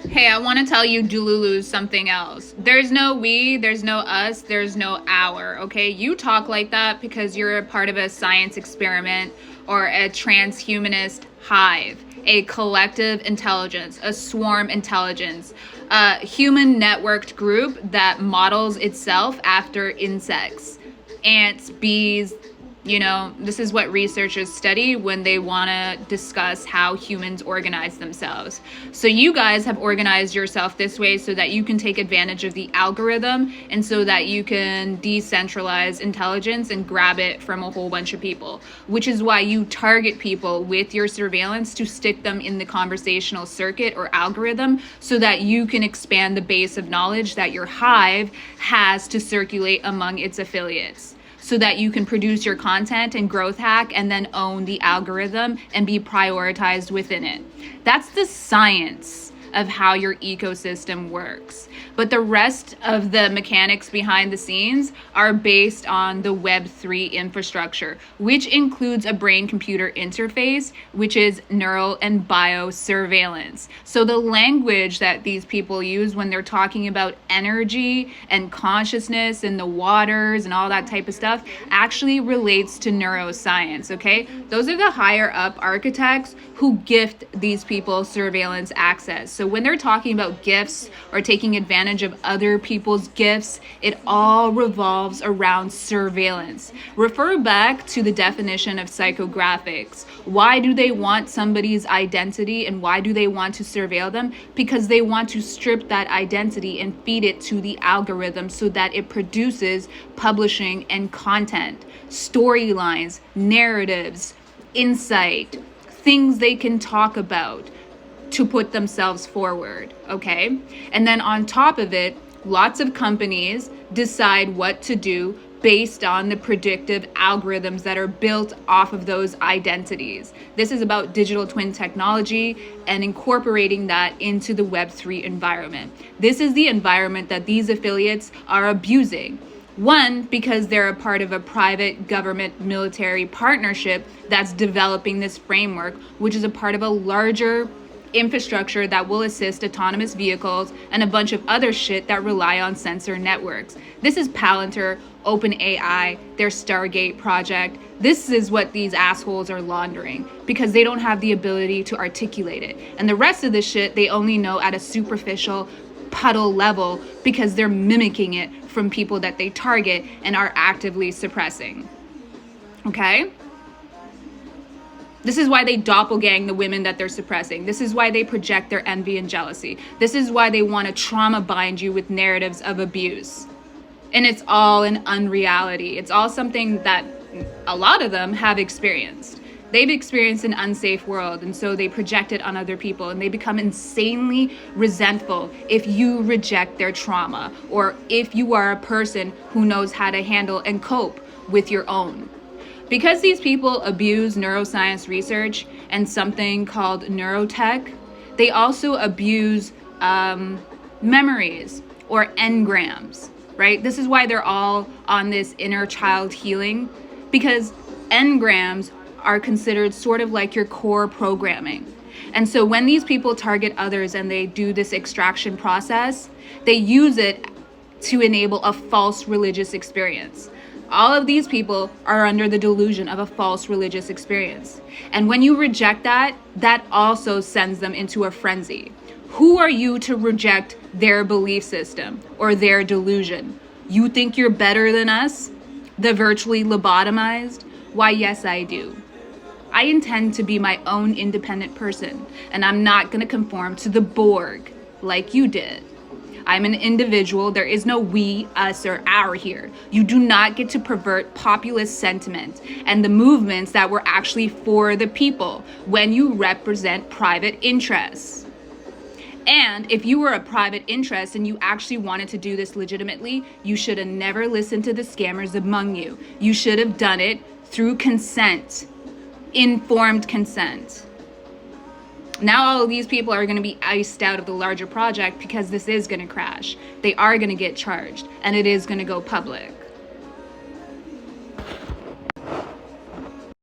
Hey, I want to tell you Delulu something else. There's no we, there's no us, there's no our, okay? You talk like that because you're a part of a science experiment or a transhumanist hive, a collective intelligence, a swarm intelligence, a human networked group that models itself after insects, ants, bees. This is what researchers study when they want to discuss how humans organize themselves. So you guys have organized yourself this way so that you can take advantage of the algorithm and so that you can decentralize intelligence and grab it from a whole bunch of people, which is why you target people with your surveillance to stick them in the conversational circuit or algorithm so that you can expand the base of knowledge that your hive has to circulate among its affiliates, so that you can produce your content and growth hack and then own the algorithm and be prioritized within it. That's the science of how your ecosystem works. But the rest of the mechanics behind the scenes are based on the Web3 infrastructure, which includes a brain-computer interface, which is neural and biosurveillance. So the language that these people use when they're talking about energy and consciousness and the waters and all that type of stuff actually relates to neuroscience, okay? Those are the higher up architects who gift these people surveillance access. So when they're talking about gifts or taking advantage of other people's gifts, it all revolves around surveillance. Refer back to the definition of psychographics. Why do they want somebody's identity and why do they want to surveil them? Because they want to strip that identity and feed it to the algorithm so that it produces publishing and content, storylines, narratives, insight, things they can talk about to put themselves forward, okay? And then on top of it, lots of companies decide what to do based on the predictive algorithms that are built off of those identities. This is about digital twin technology and incorporating that into the Web3 environment. This is the environment that these affiliates are abusing. One, because they're a part of a private government military partnership that's developing this framework, which is a part of a larger infrastructure that will assist autonomous vehicles and a bunch of other shit that rely on sensor networks. This is Palantir, OpenAI, their Stargate project. This is what these assholes are laundering because they don't have the ability to articulate it. And the rest of the shit they only know at a superficial puddle level because they're mimicking it from people that they target and are actively suppressing. Okay? This is why they doppelgang the women that they're suppressing. This is why they project their envy and jealousy. This is why they want to trauma bind you with narratives of abuse. And it's all an unreality. It's all something that a lot of them have experienced. They've experienced an unsafe world, and so they project it on other people, and they become insanely resentful if you reject their trauma, or if you are a person who knows how to handle and cope with your own. Because these people abuse neuroscience research and something called neurotech, they also abuse memories or engrams, right? This is why they're all on this inner child healing, because engrams are considered sort of like your core programming. And so when these people target others and they do this extraction process, they use it to enable a false religious experience. All of these people are under the delusion of a false religious experience. And when you reject that, that also sends them into a frenzy. Who are you to reject their belief system or their delusion? You think you're better than us? The virtually lobotomized? Why, yes, I do. I intend to be my own independent person, and I'm not going to conform to the Borg like you did. I'm an individual. There is no we, us, or our here. You do not get to pervert populist sentiment and the movements that were actually for the people when you represent private interests. And if you were a private interest and you actually wanted to do this legitimately, you should have never listened to the scammers among you. You should have done it through consent. Informed consent. Now all of these people are going to be iced out of the larger project because this is going to crash. They are going to get charged and it is going to go public.